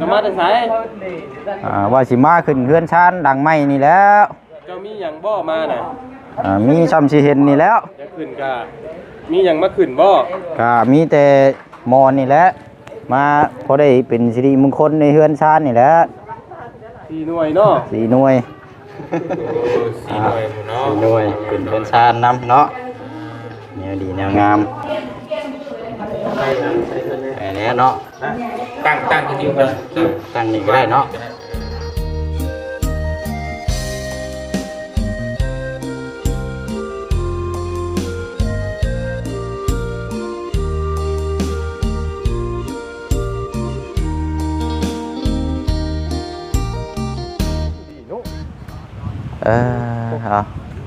จะมาแต่ไสว่าสิมาขึ้นเฮือนชานดังไม้นี่แล้วเจ้ามีหยังบ่มาน่ะมีซ้ำสิเห็นนี่แล้วจะขึ้นกะมีหยังมาขึ้นบ่ก็มีแต่มอนนี่แหละมาพอได้เป็นสิริมงคลในเฮือนชานนี่แหละ4หน่วยเนาะ4หน่วย4หน่วยเนาะ4หน่วยขึ้นเฮือนชานนำเนาะแนวดีแนวงามอันนี้เนาะตั้งจริงๆกันตั้งนี่ก็ได้เนาะ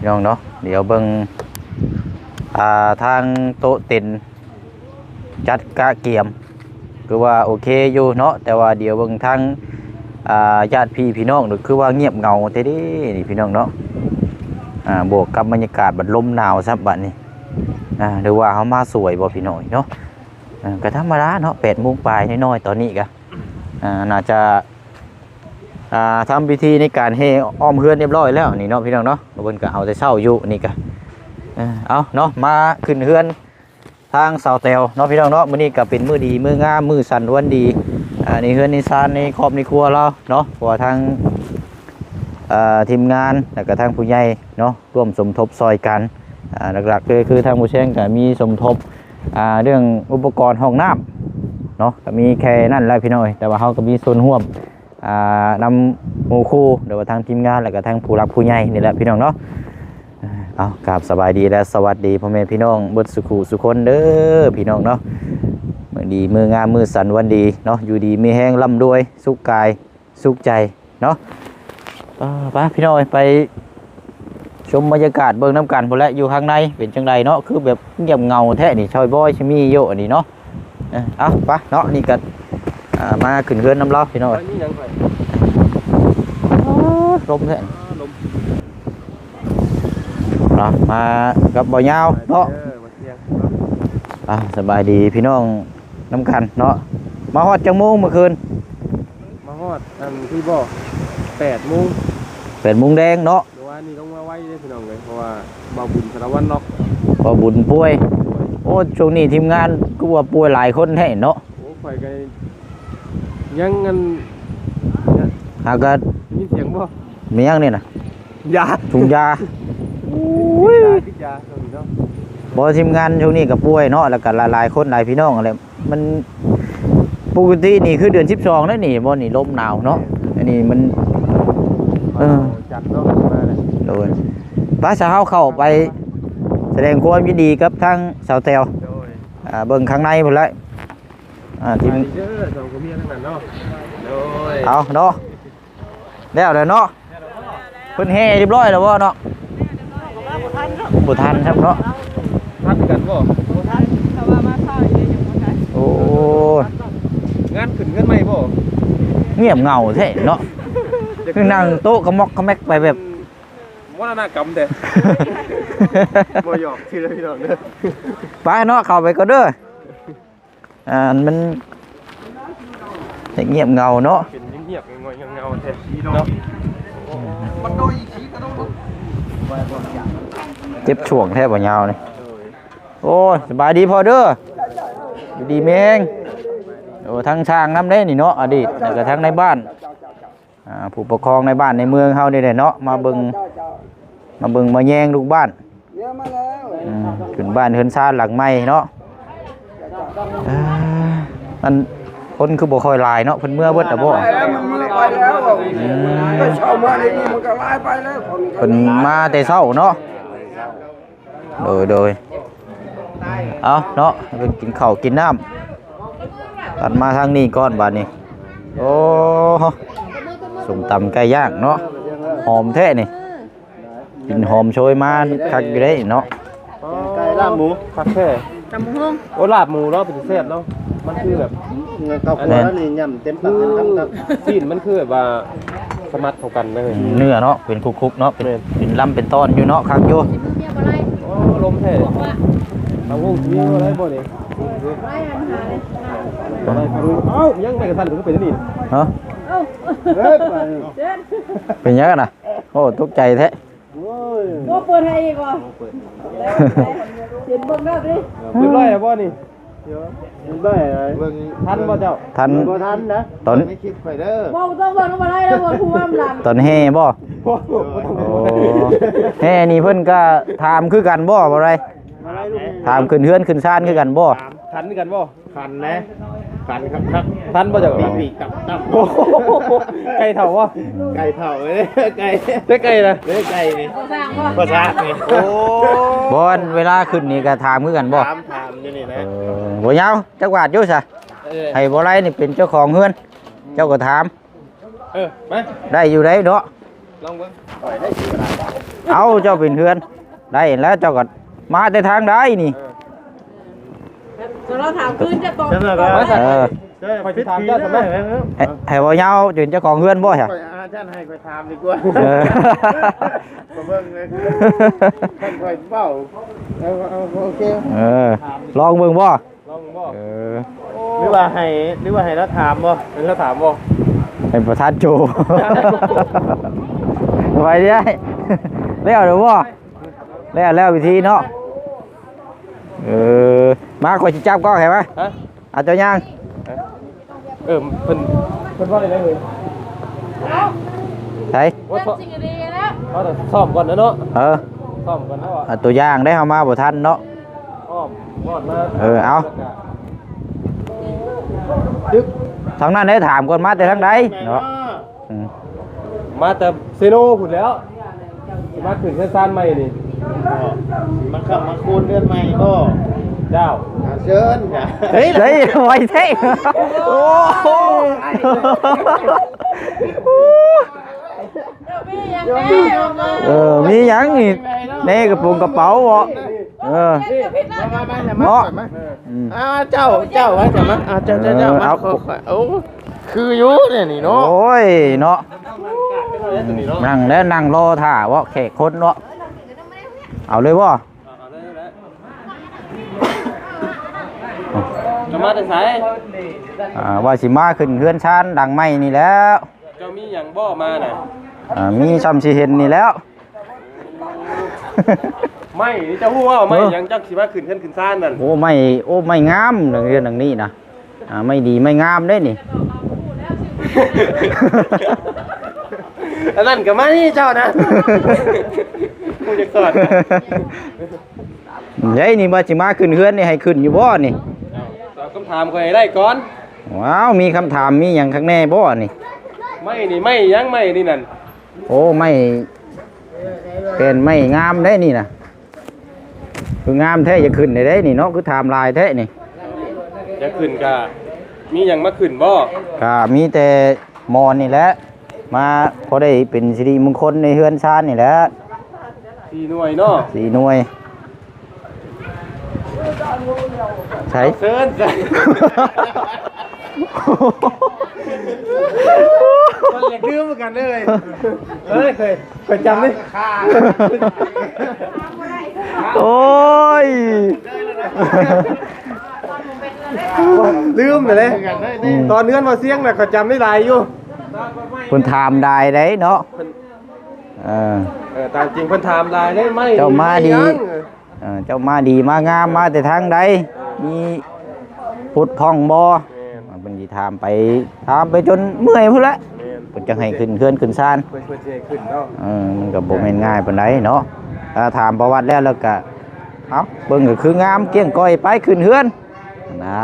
น้องเนาะเดี๋ยวเบิ่งทางโต๊ะเต็นจัดกะเกียมคือว่าโอเคอยู่เนาะแต่ว่าเดี๋ยวเบิ่งทางญาติพี่น้องคือว่าเงียบเงาเท่ดินี่พี่น้องเนาะบวกกับบรรยากาศบัดลมหนาวซับบัดนี้หรือว่าเขามาสวยบ่พี่น้อยเนาะก็ธรรมดาเนาะ8 โมงปลายน้อยๆตอนนี้ก็น่าจะทำพิธีในการเฮอ้อมเฮือนเรียบร้อยแล้วนี่เนาะพี่น้องเนาะเพิ่นก็เอาแต่เช้าอยู่นี่ก็เอาเนาะมาขึ้นเฮือนทางสาวแตวเนาะพี่น้องเนาะมื้อนี้ก็เป็นมื้อดีมื้องามมื้อสันวันดีในเฮือนในซานในครอบในครัวเราเนาะเพราะว่าทางทีมงานแล้วก็ทางผู้ใหญ่เนาะร่วมสมทบซอยกันหลักๆคือทางผู้แช่งก็มีสมทบเรื่องอุปกรณ์ห้องน้ำเนาะก็มีแค่นั่นแหละพี่น้อยแต่ว่าเขาก็มีส่วนร่วมนำหมู่คู่เดี๋ยวทางทีมงานแล้วก็ทางผู้รักผู้ใหญ่นี่แหละพี่น้องเนาะเอากราบสบายดีและสวัสดีพ่อแม่พี่น้องเบิดสุขุสุคนเด้อพี่น้องเนาะมื้อดีมื้องามมื้อสันวันดีเนาะอยู่ดีมีแห้งร่ำรวยสุขกายสุขใจเนาะไปพี่น้องไปชมบรรยากาศเบิ่งน้ำกันพอแล้วอยู่ข้างในเป็นจังไดเนาะคือแบบเงียบเงาแท้นี่ชอยบอยชิมีโยนี่เนาะเอาไปเนาะนี่กันมาขึ้นเรือนน้ำเล่าพี่น้องลมแท้มากับบ่อยาวเนาะสบายดีพี่น้องน้ำกันเนาะมาฮอดจังโมงเมื่อคืนมาฮอดที่บ่8 โมง8 โมงแดงเนาะเดี๋ยววันนี้ต้องมาไว้ได้พี่น้องเลยเพราะว่าบ่าวบุญสารวัตรเนาะบ่าวบุญป่วยโอ้ช่วงนี้ทีมงานก็ว่าป่วยหลายคนให้เนาะโอ้ข่อยก็ยังเงินหากมีเสียงบ่มียังนี่นะยาถุงยาบ่ทีมงานช่วงนี้ก็ป่วยเนาะแล้วก็หลายคนหลายพี่น้องอะไรมันปกตินี่คือเดือน12นั่นนี่บ่นี่ลมหนาวเนาะอันนี้มันจัดเนาะมาเลยโดยป้าสาวเข้าไปแสดงความยินดีกับทางสาวแตวเบิ่งข้างในพุ่นละทีมเอาเนาะแล้วเนาะเพิ่นแห่เรียบร้อยแล้วบ่เนาะบ่ทันครับเนาะทันกันบ่ทันแต่ว่ามาซ่าอยู่ยังบ่ทันโอ้งานขึ้นเงินใหม่บ่เงียบเงาแท้เนาะคือนั่งโต๊ะกระมอกกระแมกไปแบบว่าหน้ากำแต่บ่หยอกทีละพี่น้องเด้อไปเนาะเข้าไปก็เด้อมันเงียบเงาเนาะเป็นเงียบๆงอยเงาแท้เนาะมันโดยอีกทีก็ต้องเจ็บช่วงแทบบ่ยาวนี่โอ้สบายดีพอเด้อดีเมงโอ้ทั้งช่างน้ำได้นี่เนาะอดีตแล้วก็ทั้งในบ้านผู้ปกครองในบ้านในเมืองเฮานี่แหละเนาะมาเบิ่งมาแย่งลูกบ้านขึ้นบ้านเฮือนซ่านหลังใหม่เนาะมันคนคือบ่ค่อยหลายเนาะเพิ่นเมื่อเบิดแต่บ่เพิ่นมาแต่เช้าเนาะโดยเอาเนาะเพิ่นกินข้าวกินน้ำตัดมาทางนี้ก่อนบัดนี้โอ้ส้มตำไก่ย่างเนาะหอมแท้นี่กินหอมโชยมาคักอยู่ได้เนาะไก่ลาบหมูคักแท้ตำหุ่งโอ้ลาบหมูเนาะเป็นแซ่บเนาะมันคือแบบอันนี้ย่ำเต็มปากครับซีนมันคือแบบว่าสมัดเข้ากันเลยเนื้อเนาะเป็นคุกๆเนาะเป็นลำเป็นตอนอยู่เนาะคักอยู่โอ้ลมแท้เอาหุ่งมีอะไรบ่นี่ เอ้ายังไม่กระทันถึงเป็นนี่ เนาะ เฮ้ยไป เป็นยังไงน่ะโอ้ตกใจแท้ โอ้ย โอ้เปิดให้อีกว่ะเห็นเบิ่งแล้วดิ เรียบร้อยแล้วบ่นี่ มันได้อะไร เบิ่งทันบ่เจ้า ทัน บ่ทันนะ ตอน ไม่คิดไปเด้อ บ่ต้องเบิ่งมาได้แล้วบ่ทูว่ามันหลัง ตอนแห่บ่ โอ้โห โอ้แห่นี่เพิ่นก็ถามคือกันบ่บ่ไร อะไรลูก ถามขึ้นเฮือนขึ้นซ่านคือกันบ่ ทันกันบ่ ขันนะขันครับ ทันบ่เจ้า ปีกกับตับ โอ้โหไก่เถ่าบ่ ไก่เผาเลยไก่ ได้ไก่นะ เลยไก่นี่ บ่สร้างบ่ ภาษานี่ โอ้ บ่อันเวลาขึ้นนี่ก็ถามคือกันบ่ ถามอยู่นี่นะ บ่ยาวจักวาดอยู่ซะให้บ่ไรนี่เป็นเจ้าของเฮือน เจ้าก็ถาม มา ได้อยู่ได้เนาะ ลองเบิ่ง เอาเจ้าเป็นเฮือน ได้แล้วเจ้าก็มาแต่ทางใดนี่ เราถามคืนจะตก จังเลย เออ คอยสิถามเจ้าทำไม ให้บ่ยาวเป็นเจ้าของเฮือนบ่ซะ อาจารย์ให้ไปถามดีกว่า เออ มาเบิ่งเลยท่านคอยเฝ้าเอาโอเค เออลองเบิ่งบ่ ลองบ่ เออ หรือว่าให้เราถามบ่ เป็นเขาถามบ่ เป็นประธานโจ ไปได้แล้วหรือบ่แล้ววิธีเนาะเออมาคอยสิจับก็เห็นไหม ฮะ อาจจะย่าง เพิ่นว่าอะไรเลย ใช่ ว่า จริงดีแล้ว เขาจะซ่อมก่อนนะเนาะ เออ ซ่อมก่อนเนาะ เอาตัวอย่างได้เฮามาบ่ทันเนาะ อ้อมวอดมา เออเอาดึกทางนั้นได้ถามก่อนมาแต่ทางใดเนาะอืม มาแต่เซโนพุ่นแล้วสิมาขึ้นเส้นซานใหม่นี่ มาขับมาคูณเดือนใหม่บ่ เจ้า เชิญค่ะ เฮ้ยไวเท่โอ้โห มีอย่างนี้ มีหยังนี่ในกระโปรงกระเป๋าบ่เออ เนาะเจ้าว่าจะมาเจ้ามาโอ้คืออยู่เนี่ยนี่เนาะ โอ้ยเนาะนั่งแล้วนั่งรอท่าว่าแขกคนเนาะเอาเลยบ่ จะมาแต่ไส ว่าสิมาขึ้นเฮือนชานดังไม้นี่แล้ว เจ้ามีหยังบ่มาน่ะ มีซ้ำสิเห็นนี่แล้ว ไม่นี่เจ้าฮู้ว่าไม่หยังจักสิมาขึ้นเส้นขึ้นซานนั่น โอ้ไม่งามเรื่องดังนี้นะไม่ดีไม่งามได้นี่ อันนั้นก็มานี่เจ้านะกูจะกอด เฮ้ยนี่ว่าสิมาขึ้นเฮือนนี่ให้ขึ้นอยู่บ่นี่ ตอบคำถามก่อนให้ได้ก่อน ว้าวมีคำถามมีหยังข้างแน่บ่นี่ ไม่นี่ไม่หยังไม่นี่นั่น โอ้ไม่เป็นไม่งามได้นี่นะคืองามแท้จะขึ้นได้นี่เนาะคือไทม์ไลน์แท้นี่ จะขึ้นก็มีหยังมาขึ้นบ่ ก็มีแต่มอนนี่แหละมาพอได้เป็นสิริมงคลในเฮือนชานนี่แหละ 4หน่วยเนาะ 4 หน่วยใช่ เซิร์นจ้ะมันอยากดื้อเหมือนกันเลยเฮ้ยเคยจำดิ โอ้ย ลืมเลยตอนเนื้อนมาเสียงน่ะก็จำได้หลายอยู่ คุณถามได้ได้เนาะตามจริงเพิ่นถามหลายได้ไหม เจ้ามาดีเจ้ามาดีมางามมาแต่ทางใดมีพุดพ่องบ่เป็นสิถามไปจนเมื่อยพุ่นละเพิ่นจะให้ขึ้นเฮือนขึ้นศาล เพิ่นสิให้ขึ้นเนาะ มันก็บ่แม่นง่ายปานใดเนาะถ้าถามประวัติแล้วก็เอ้าเบิ่งก็คืองามเกี้ยงก้อยไปขึ้นเฮือนนะ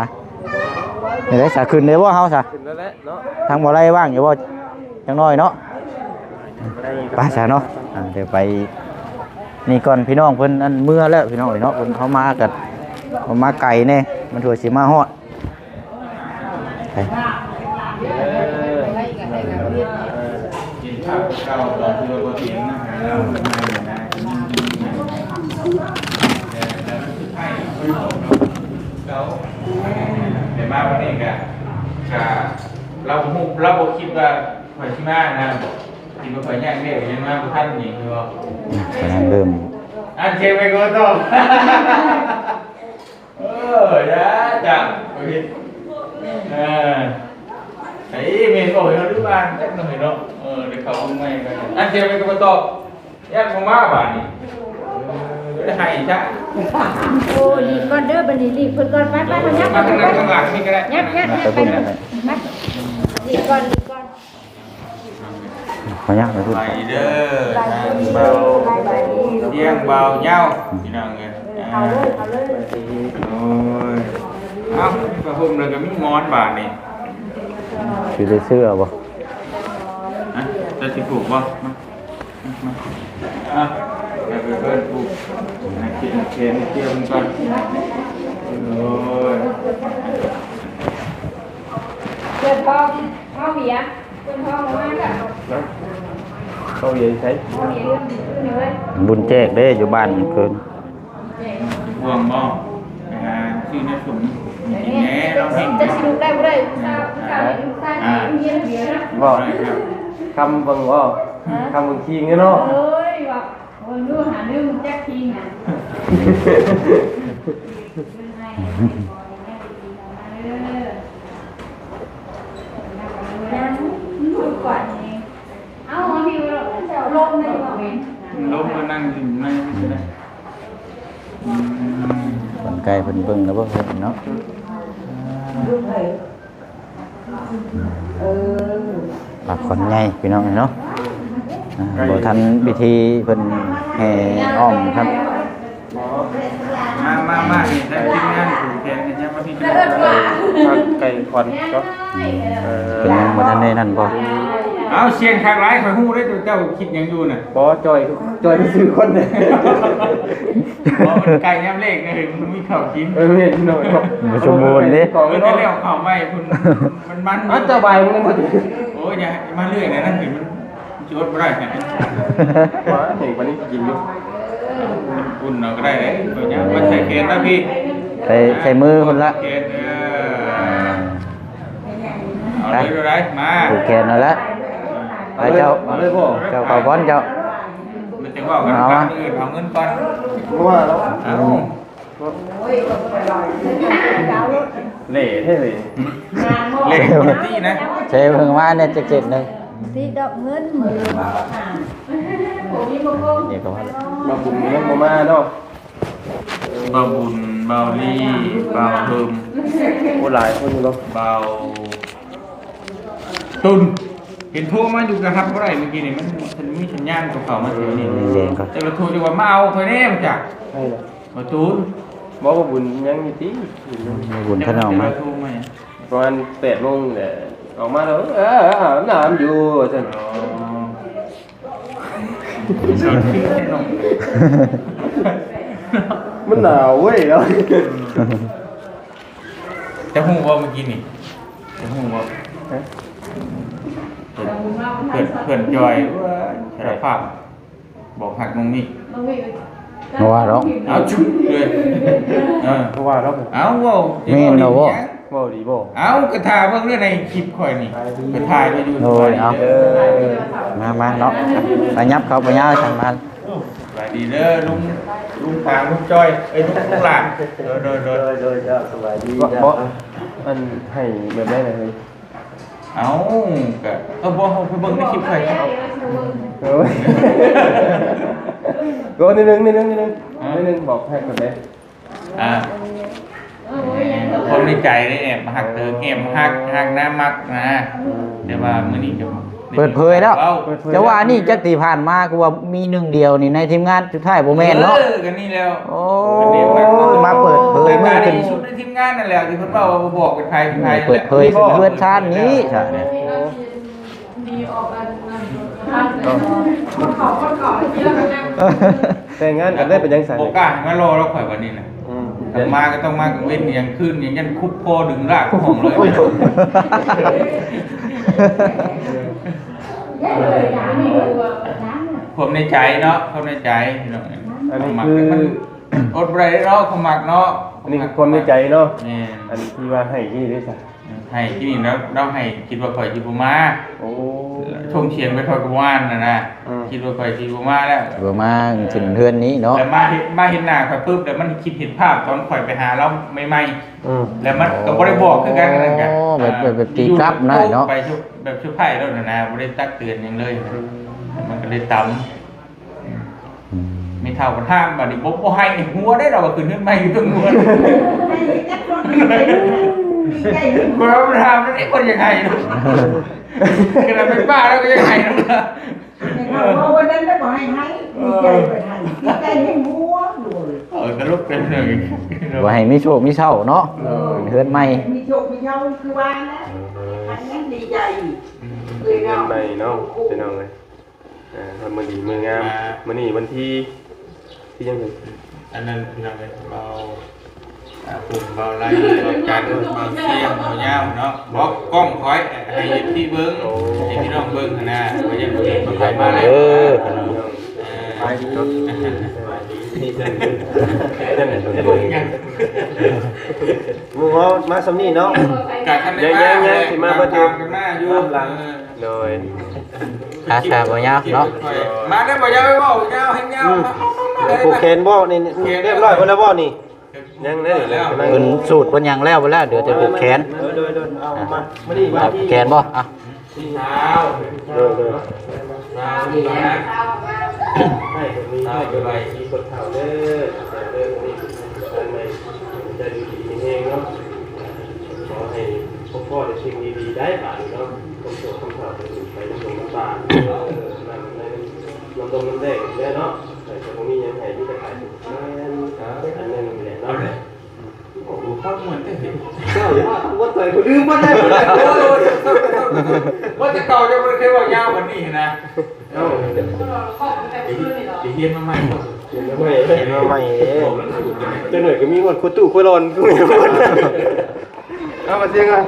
นี่ได้สะขึ้นได้บ่เฮาซะ ขึ้นแล้วแหละเนาะ ทางบ่ได้ว่างอยู่บ่จังน้อยเนาะไปซะเนาะเดี๋ยวไปนี่ก่อนพี่น้องเพิ่นอันเมื่อแล้วพี่น้องเนาะเพิ่นเขามากันเขามาไกลแน่มันถั่วสิมาฮอดไปเดี๋ยวมาวันนี้กันเราบอกคิดว่าข่อยที่มานะคิดว่าข่อยแยกเรียกยังมาท่านนี่คือว่า เริ่ม อันเชฟไปก็ต้องได้ จ้ะโอเคไอ้เมนบอกให้เราดูบ้านจักหน่อยเนาะเดี๋ยวเขาไม่กันอันเดียวไปกับตอบแยกมาบ้านนี่ได้ให้จ้ะ โอ้รีบก่อนเด้อบัดนี้รีบเพิ่นก่อนไปมันยับ มาทางนั้นข้างหลังนี่ก็ได้ ยับไปรีบก่อน ขออนุญาตไปพูด ไปเด้อเบาเที่ยงเบาเย้าพี่น้องเอ้ย เอาเลย โอ้ยเอ้าประหุมเลยก็มีมอนบาทนี่ คือได้เสื้อบ่ จะสิปลูกบ่มาไปเพิ่นปลูกให้กินเคนเที่ยวมันก่อนโอ้ย เดี๋ยวพ่อเมียเพิ่นพ่อมาจ้ะ เขาใหญ่ใช้ พ่อเมียเรื่องนี้เลย บุญแจกเด้อยู่บ้านเพิ่น ห่วงบ่ชื่อในสุ่มกินแหน่เราเห็น จะสิลูกได้บ่ได้ทราบเมียเดียวนะ บ่คำบังบ่คำบังคิงเนาะ เอ้ยว่าวันนู้หาเรื่องแจ็คคิงน่ะก่อนเองเอาพี่ว่าลงในบ่เห็น ล้มมานั่งอยู่ในไม่ใช่ได้ คนไกลเพิ่นเบิ่งแล้วบ่เห็นเนาะปากคนใหญ่พี่น้องเนาะบ่ทันพิธีเพิ่นแห่อ้อมครับ มาเห็นได้ทีมงานถูกแทนกันยังมาพี่ดู ไก่ควันก็ เป็นยังบ่ทันได้นั่นบ่ เอาเชียนข้างร้ายคอยฮู้ได้ตัวเจ้าคิดยังอยู่น่ะ บ่จอยไปซื้อคนเนี่ย ว่ามันไก่แนมเลขนะเห็นมันมีข้าวกิน เห็นหน่อย บ่สมบูรณ์เด้ ของ จะ เนาะ เรียกข้าวไม่คุณมัน อ๋อเจ้าใบมึงมาดิ โอ้ยอย่ามาเรื่อยนะนั่นเห็นมันจดไม่ได้ไง ว่าเห็นวันนี้กินอยู่ อุ่นเราก็ได้เลยตัวนี้มันใส่เกณฑ์นะพี่ ใส่มือคนละ เกณฑ์เอาเลยดูไรมา ผูกแขนเอาละไปเจ้า เอาเลยพ่อ เจ้าขอพรเจ้า มันจะว่ากันการอื่นเอาเงินก่อน เพราะว่าเรา เอา เล่เท่เลย เลขที่นะ ใช้เพิ่งมาเนี่ยจะเจ็ดหนึง ที่ดอกเงิน เดี๋ยวก็ว่าแล้ว มาบุญเรื่องมาเนาะ เบาบุญเบาลี่เบาเฮิม โอ้หลายคนอยู่เนาะ เบาตุนเห็นโทรมาอยู่นะครับเมื่อไหร่เมื่อกี้นี่มันมีสัญญาณกับเขามาเสียนี่ แดงๆก่อน แต่เราโทรดีกว่ามาเอาเพื่อนแน่มาจาก ใช่เลย มาตูน บอกว่าบุญยังมีที่ มีบุญเพิ่นเอามา โทรมา ประมาณ8 โมงเนี่ยออกมาแล้วอาบน้ำอยู่ท่าน สดชื่นแน่นอน มันหนาวเว้ยแล้ว จะหูว่าเมื่อกี้นี่จะหูว่าเพื่อนจอยว่าสารภาพบอกหักน้องนี่ เพราะว่าเรา เอาชุบเลยเออ เพราะว่าเรา เอาว่า แม่นเหรอวะ บ่ดีบ่ เอากระถาเพิ่งเรื่องในคลิปข่อยนี่กระถาไปดู โอ้ยเอามาเนาะไปยับเขาไปย่าทางมัน สวัสดีเด้อลุงตาลุงจอยเอ้ยลุงหลานเด้อ จ้าสบายดีบ่มันให้แบบได้เลย เอากะบ่เฮาไปเบิ่งในคลิปข่อยครับ โอ้ยก็นิดนึงบอกให้ก่อนเด้ คนในใจได้แอบหักเธอแอบหักหน้ามักนะแต่ว่ามื้อนี้จะ เปิดเผยแล้วจะว่านี่จักตีผ่านมากูว่ามีหนึ่งเดียวนี่ในทีมงานสุดท้ายบ่แม่นเนาะ กันนี่แล้ว โอ้มาเปิดเผย มา มา เป็ เป็น น ชุดในทีมงานนั่นแหละที่เพิ่นเว้าบอกเป็นไผเป็นไผ เปิดเผยเพื่อนชาตินี้ใช่ มีออกกันคนขอที่เรานั่ง แต่งงานกันได้เป็นยังไง โอกาสมารอเราข่อยวันนี้น่ะมาก็ต้องมากันเว้นอย่างขึ้นอย่างยันคุบโพดึงรากของเลย ผมในใจเนาะผมในใจพี่น้อง อันนี้ มัก คือ มันอดไรเนาะขมักเนาะ อันนี้คือความในใจเนาะ นี่ อันที่ว่าให้ที่ได้จ้ะ ให้ที่นี่แล้วเราให้คิดว่าข่อยจิบุมา โอ้ ชงเชียงไปข่อยกวานนะ อืม คิดว่าข่อยสิบ่มาแล้ว บ่มาขึ้นเฮือนนี้เนาะ แต่มาเห็นหน้าข่อยปุ๊บแล้วมันคิดเห็นภาพตอนข่อยไปหาเราใหม่ๆแล้วมันก็บ่ได้บอกคือกันนั่นกัน อ๋อแบบตีกลับนะเนาะ ไปชุบแบบชุบไผ่แล้วนะบ่ได้ตักเตือนหยังเลยนะมันก็เลยตำไม่เท่ากันห้ามบัดนี้บ่ให้นี่หัวได้ดอกว่าขึ้นขึ้นมาอยู่ตรงหัวบ่มันทำนั่นไอ้คนยังไงเนาะขนาดเป็นป้าแล้วก็ยังไงเนาะ เขาวันนั้นได้บอกให้ดีใจไปทันดีใจให้มัวเลย ก็ลุกเป็นเลย ว่าให้มีโชคมีเศร้าเนาะขึ้นเฮือนใหม่ มีโชคมีเช้าคือว่านะอันนั้นดีใจเลยเนาะ ใหม่เนาะพี่น้องเลยทำมือดีมืองามมื้อนี้วันที่ยังไง อันนั้นพี่น้องเบาปุ่มเบาไล่เบาจันเบาเสียงเบาเงาเนาะบอกกล้องคอยให้พี่เบิ้งให้พี่น้องเบิ้งนะว่าจะเห็นมันไปมาแล้ว ไปดีเนาะนี่เดินมึงว่ามาสำนี่เนาะ การทำได้มากันมาอยู่หลัง โดย อาชาบ่ยาวเนาะ มาได้บ่ยาวบ่ยาวให้ยาว ผูกแขนบ่นี่เรียบร้อยหมดแล้วบ่นี่ยังได้แล้ว เพิ่นสูตรเพิ่นหยังแล้วเดี๋ยวจะผูกแขน โดยเอามามื้อนี้มาที่ แขนบ่อ่ะ ที่เท้า โดย เท้านี่นะ ให้มีให้ไปมีคนเฒ่าเด้อเด้อนี่ทางใหม่จะดีๆเองเนาะขอให้พ่อได้สิ่งดีๆได้บาดเนาะคนโตคนเฒ่าไปตรงบ้านนั่นลำดงน้ำแดงได้เนาะแต่บ่มีหยังให้ที่จะขายอันนึงแหละเนาะ โอ้โหเข้าเหมือนได้เห็น เจ้าอย่าว่าใส่คนลืมบ่ได้บ่ได้ ว่าจะเก่าจะไม่เคยว่ายาวกว่านี้นะ เอ้า จะเฮียนมาใหม่ก็ เห็นมาใหม่เด้จังหน่อยก็มีหมดคุตู้คุยรอนก็มีหมดเอามาเสียงอ่ะ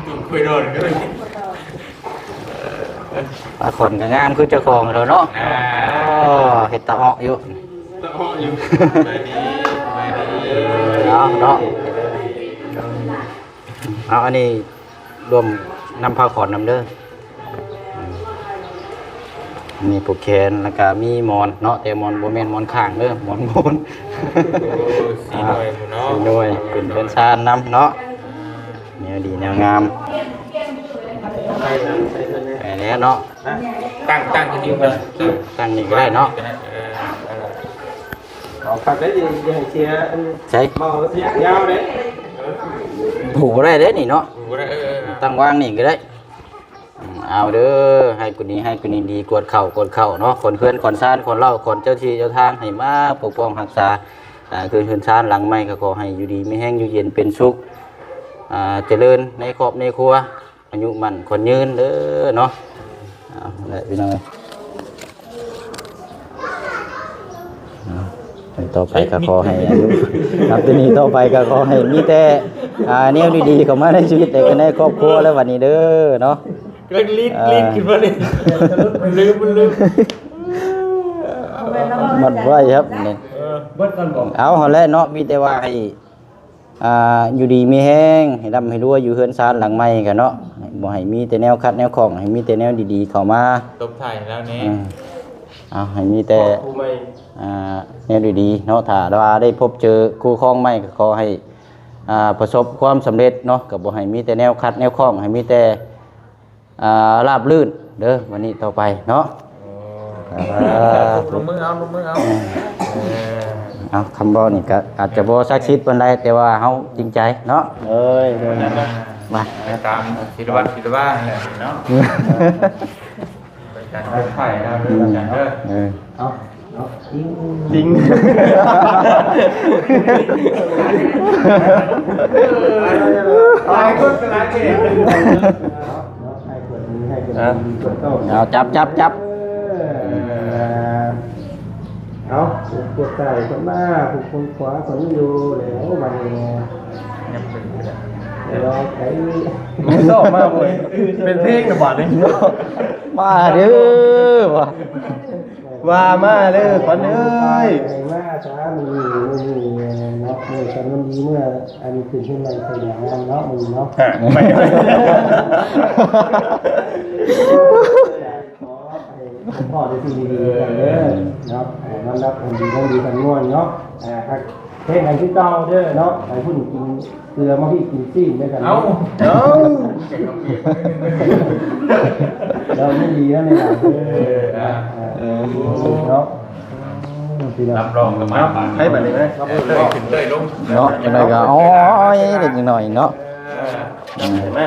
ตุ่มคุยโดนก็เลย ปลาขนก็งามคือเจ้าของแล้วเนาะอ๋อเฮ็ดตาเหาะอยู่ ตะเหาะอยู่ไปดีไปดี เอาเนาะเอาอันนี้รวมนำผ้าขอนนำเด้อมีผูกแขนแล้วก็มีหมอนเนาะแต่หมอนบ่แม่นหมอนข้างเด้อหมอนบน สีหน่อยเนาะ สีหน่วยเป็นเพื่อนชาญนำเนาะแนวดีแนวงามไปแล้วเนาะ ตั้งกันดีกัน ตั้งนี่ก็ได้เนาะ เอาฝากได้ดิอย่าให้เสีย ใช่ เมาเสียยาวเด้ ผูกได้เด้นี่เนาะ กูได้ ตั้งวางนี่ก็ได้เอาเด้อให้กูนี้ดีกวดเข่าเนาะคนเพื่อนคนซ่านคนเล่าคนเจ้าที่เจ้าทางให้มาปกป้องรักษาคือเพื่อนซ่านหลังไม่ก็ขอให้อยู่ดีไม่แห้งอยู่เย็นเป็นสุขเจริญในครอบในครัวอายุมันคนยืนเด้อเนาะเอาละพี่น้องต่อไปก็ขอให้อายุนับตัวนี้ต่อไปก็ขอให้มีแต่แนวดีๆเข้ามาในชีวิตแต่ก็ในครอบครัวแล้ววันนี้เด้อเนาะ ก็รีบขึ้นมาเลยมันลืม มันไว้ครับนี่ เบิดก่อนบอก เอาหั่นแหละเนาะมีแต่ว่าให้อยู่ดีมีแห้งให้ร่ำให้รวยอยู่เฮือนซานหลังใหม่กันเนาะบ่ให้มีแต่แนวคัดแนวของให้มีแต่แนวดีๆเข้ามา ตบถ่ายแล้วนี่ เอาให้มีแต่ ผู้ใหม่ แนวดีๆเนาะถ้าว่าได้พบเจอคู่ครองใหม่ก็ขอให้ประสบความสำเร็จเนาะก็บ่ให้มีแต่แนวคัดแนวของให้มีแต่ราบรื่นเด้อวันนี้ต่อไปเนาะ ลงมือเอาเอาคำบอกนี่ก็อาจจะบ่ซักซิดปานใดแต่ว่าเฮาจริงใจเนาะเอ้ยมา ตามศิลปะแหละเนาะการถ่ายแล้วกันเด้อ จริงหลายคนขนาดนี้เอาจับเอาปวดใจคนหน้าผูกคนขวาคนอยู่แล้วมันเราใช้ไม่ชอบมากเลยเป็นเพลงนะบาดนี้ มาเด้อว่ามาเด้อขวัญเอ้ย มาช้ามีเนาะเมื่อฉันมันดีเมื่ออันขึ้นขึ้นมาขยายงานเนาะมึงเนาะ พ่อได้สิ่งดีๆกันเด้อเนาะน้ำรับคนดีทั้งดีทั้งง่วนเนาะครับเพลงอันที่เก่าเด้อเนาะให้ผู้กินเกลือมาพี่กินซีนด้วยกันเนาะเราไม่ดีแล้วในหลังเนาะ รับรองกันมาป่านให้บัดนี้ไหมขึ้นเต้ยลง เนาะจังไดก็อ๋อเด็กหน่อยเนาะ เห็นไหม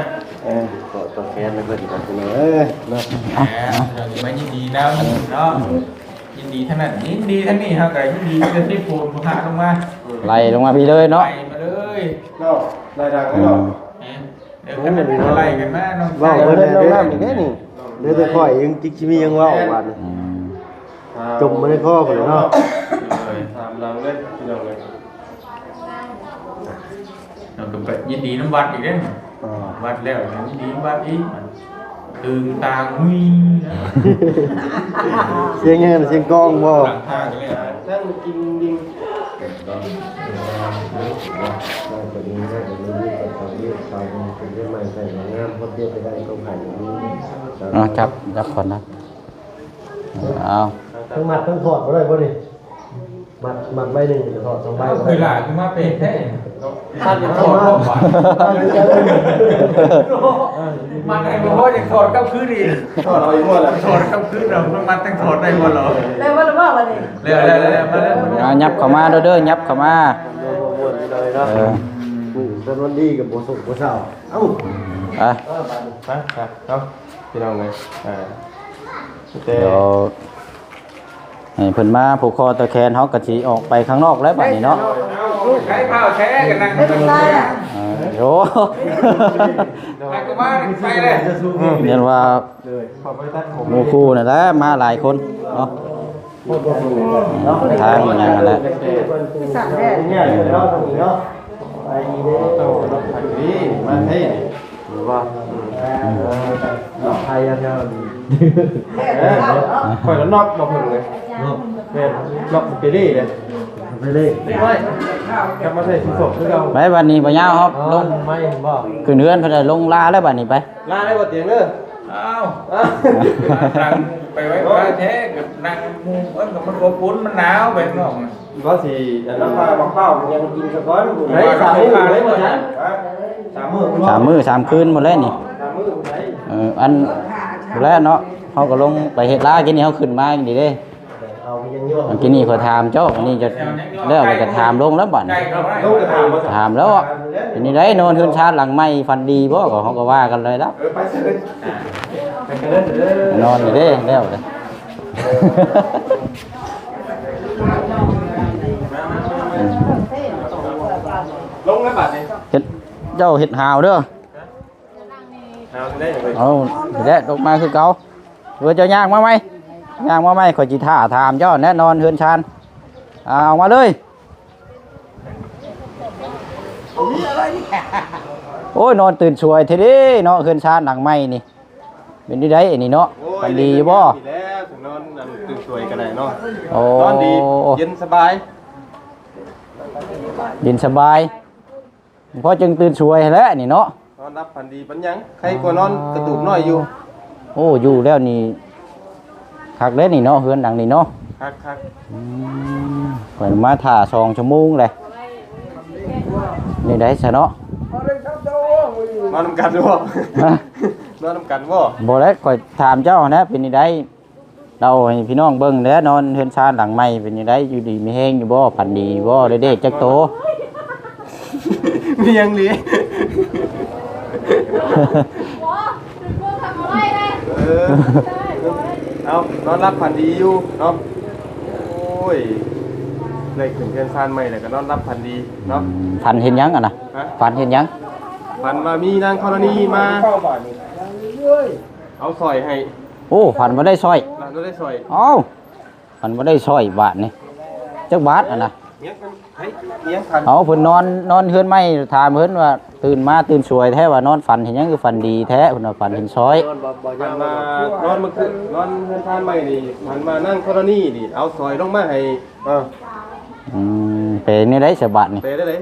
ตัวแฟนไม่เคยดีกันเลย เราไม่ยินดีแล้วเนาะยินดีท่านนั้นยินดีท่านนี้ครับไก่ยินดีจะที่ปูนพาลงมา ไล่ลงมาพี่เลยเนาะ ไปมาเลย เนาะรายดังเนาะ เดี๋ยวกันเป็นอะไรกันมาน้อง ว้าวเล่นน้ำอีกแน่นี่เดี๋ยวจะค่อยยังจิกชิมียังว้าววันจมมาในข้อผมเนาะตามหลังเล่นพี่น้องเลย เราก็ไปยินดีน้ำวัดอีกเด้วัดแล้วยินดีน้ำวัดอีกตื่นตาหุย เสียงยังเสียงกองบ่ หลังทางเลย นั่งกินดิง จับก่อนนะเอา ทั้งมัดทั้งถอดก็ได้ป่ะนี่มัดใบหนึ่งถอดสองใบ เคยหลาคือมาเป็ดแท้ท่านจะถอดรอบวันมันไอ้บ่ว่าจะถอดกับคืนอีก ถอดเอาอีกหมดแล้ว ถอดกับคืนเรามันตั้งถอดได้บ่หรอ แล้วว่าจะว่าวันนี้ เร็วมาเร็ว เอายับเข้ามาเด้อยับเข้ามา วนไปเลยเนาะตอนวันดีกับโบสุกโบเศร้าเอ้า อ่ะ ครับพี่น้องเลยเดี๋ยวให้เพิ่นมาผูกคอตะแคนเฮาก็สิออกไปข้างนอกแล้วบัดนี้เนาะ ใช้ข้าวแช่กันนั่ง ไม่เป็นไรอ่ะ โอ้ ไปก็มาไปเลย เรียนว่าหมู่คู่นั่นแหละมาหลายคนเนาะทางอย่างนั้นแหละ สั่งแน่ เนี่ยเนาะตรงนี้เนาะไปดีเด้อ โตรถไถดีมาเท่หรือว่า ไทยยังดี คอยแล้วนอกมาเพิ่งเลยแม่นอกไปดีเลย ไปเลย ไม่กลับมาเท่ที่ศพคือเรา ไปบัดนี้บ่ยาวครับลง ไม่บ่ ขึ้นเรือนเพิ่นได้ลงลาแล้วบัดนี้ไป ลาได้บ่เตียงเด้อ อ้าวนั่งไปไว้ว่าแท้กับนั่งมุมกับมันอบอุ่นมันหนาวไปข้างนอก ก็สิอันนั้นป้าบอกข้าวยังกินสะก้อน เฮ้ยสามมื้อเลยหมดนะ 3 มื้อ 3 คืนหมดแล้วนี่ 3 มื้อไหน อันแล้วเนาะเฮาก็ลงไปเฮ็ดลากินนี่เฮาขึ้นมาดีเด้ เอายังยั่ว กินนี่ขอยถามเจ้าอันนี้จะแล้วก็ถามลงแล้วบัด ไก่ นี้ เราได้ ลูกจะถามบ่ ถามแล้วอ่ะเป็นนี่ได้นอนคืนชาติหลังไม่ฟันดีบ่ก็เฮาก็ว่ากันเลยแล้ว ไปเสิไปกันเด้อน อนอยู่เด้แล้วเด้ ลงแล้วบัดนี้ เฮ็ดเจ้าเฮ็ดหาวเด้อ เอาได้เลย เอาเด้ออกมาคือเก่าเออเจ้าย่างมาไหมย่างมาไหมข่อยสิท่าถามเจ้าแน่นอนเฮือนชานเอามาเลยโอ้ยนอนตื่นสวยเท่เด้เนาะเฮือนชานหลังไม่นี่เป็นที่ใดอันนี้เนาะฟันดีบ่ แล้วถึงนอนตื่นสวยกันได้เนาะ โอ้ นอนดีเย็นสบาย เย็นสบายพอจึงตื่นสวยแล้วนี่เนาะ นอนรับพันดีปัญญังใครกว่านอนกระตุกน้อยอยู่ โอ้อยู่แล้วนี่คักเด้นี่เนาะเฮือนหลังนี่เนาะ คัก ข่อยมาถ่า2 ชั่วโมงเลยนี่ได้ซะเนาะ นอนนำกันบ่ ฮะ นอนนำกันบ่ บ่ได้ข่อยถามเจ้านะเป็นนี่ได้เราให้พี่น้องเบิ่งแล้วนอนเฮือนชานหลังใหม่เป็นนี่ได้อยู่ดีมีแฮงอยู่บ่พันดีบ่ได้เด็กจักโต มียังเหลี เออเอานอนรับพันดีอยู่เนาะโอ้ยเลยขึ้นเพื่อนซานใหม่เลยก็นอนรับพันดีเนาะ พันเห็นยังอ่ะนะ ฮะ พันเห็นยัง พันมามีนางธรณีมาเอาสอยให้ โอ้พันบ่ได้ซอย เราได้สอย เอ้าพันบ่ได้ซอยบาทนี่จักบาทอ่ะนะ เนี้ยกันเฮ้ยเนี้ยพัน เอาเพิ่นนอนเฮือนไม่ถามเพิ่นว่าตื่นมาตื่นสวยแท้ว่านอนฝันเห็นหยังคือฝันดีแท้เพิ่นว่าฝันเห็นซอย พันมานอนเมื่อคืนนอนเพื่อนซานใหม่นี่พันมานั่งธรณีนี่เอาสอยลงมาให้ เป็นนี่ได้ฉบับนี่ เตะได้เลย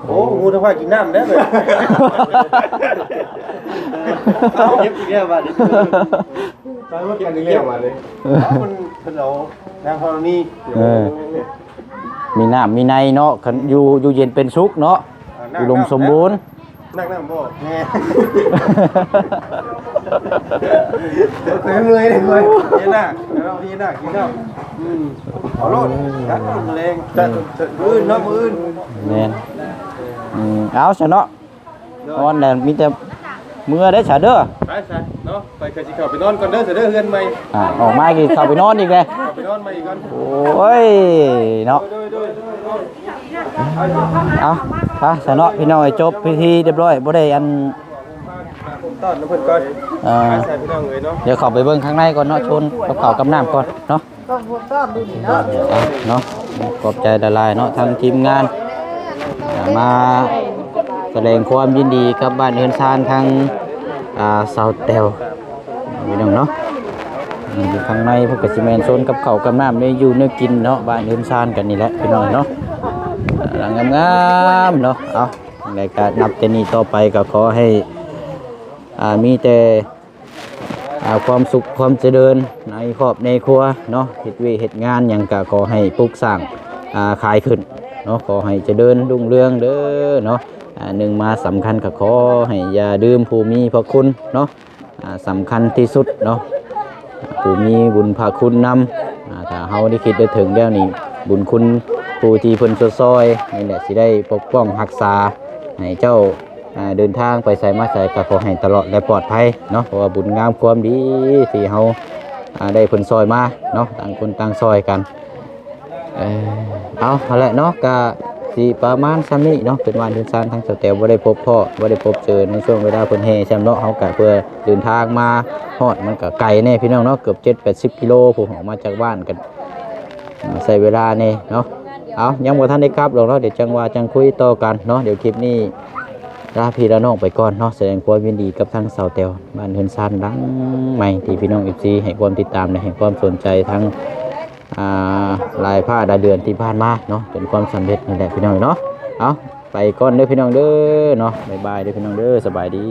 โอ้งูทั้งว่ากินน้ำได้เลยเย็บอีกแล้วบ้านนี้ ตอนว่ากันเรียกมาเลยมันเราทางธรณี มีน้ำมีในเนาะคันอยู่เย็นเป็นสุขเนาะอุดมสมบูรณ์ นั่งบ่แง่เมื่อยเลยเมื่อยเย็นหน้าเราเย็นหน้ากินข้าวเอาโลดจัดแมลงจัดมื้อเนาะมื้อ แม่นเอาซะเนาะนอนแล้วมีแต่มื้อได้ซะเด้อ ไปซะเนาะไปเคยสิเข้าไปนอนก่อนเด้อเฮือนใหม่ ออกมากี่เข้าไปนอนอีกเลย เข้าไปนอนใหม่อีกก่อน โอ้ยเนาะเอาไปซะเนาะพี่น้องให้จบพิธีเรียบร้อยบ่ได้อัน ต้อนเพิ่นก่อน ไป ใส่พี่น้องเอ้ยเนาะ เดี๋ยวเข้าไปเบิ่งข้างในก่อนเนาะชนกับข้าวกับน้ำก่อนเนาะ ต้องต้อนดูนี่เนาะ เนาะขอบใจละลายเนาะทางทีมงานมาแสดงความยินดีกับบ้านเฮือนซานทางสาวแตวพี่น้องเนาะอยู่ข้างในพวกกสิแมนโซนกับข้าวกับน้ำได้อยู่เนื้อกินเนาะบ้านเฮือนซานกันนี่แหละพี่น้องเนาะหลังงามๆเนาะเอาในการนับแต่นี้ต่อไปก็ขอให้มีแต่ความสุขความเจริญในครอบในครัวเนาะเฮ็ดเวยเฮ็ดงานหยังก็ขอให้ปลูกสร้างขายขึ้นเนาะขอให้เจริญรุ่งเรืองเด้อเนาะหนึ่งมาสำคัญก็ขอให้อย่าดื่มผู้มีพระคุณเนาะสำคัญที่สุดเนาะผู้มีบุญพระคุณนำถ้าเฮาได้คิดได้ถึงแล้วนี่บุญคุณผู้ที่เพิ่นซอยนี่แหละสิได้ปกป้องรักษาให้เจ้าเดินทางไปใส่มาใส่ก็ขอให้ตลอดและปลอดภัยเนาะเพราะว่าบุญงามความดีที่เฮาได้เพิ่นซอยมาเนาะต่างคนต่างซอยกันเอาละเนาะก็สิประมาณซ้ำนี้เนาะเป็นวันเดินทางทางสเตลบ่ได้พบพ่อบ่ได้พบเจอในช่วงเวลาเพิ่นแห่แซมเนาะเฮาก็เพื่อเดินทางมาฮอดมันก็ไกลแน่พี่น้องเนาะเกือบ7-80 กิโลผู้ออกมาจากบ้านกันใช้เวลาแน่เนาะเอายังบ่ทันได้กลับหรอกเนาะเดี๋ยวจังว่าจังคุยต่อกันเนาะเดี๋ยวคลิปนี้ลาพี่ละน้องไปก่อนเนาะแสดงความยินดีกับทางสาวแตวบ้านเฮือนซานดังใหม่ที่พี่น้อง FC ให้ความติดตามและให้ความสนใจทั้งลายผ้าดาวเดือนที่ผ่านมาเนาะเป็นความสำเร็จนี่แหละพี่น้องเนาะเอาไปก่อนเด้อพี่น้องเด้อเนาะบ๊ายบายเด้อพี่น้องเด้อสบายดี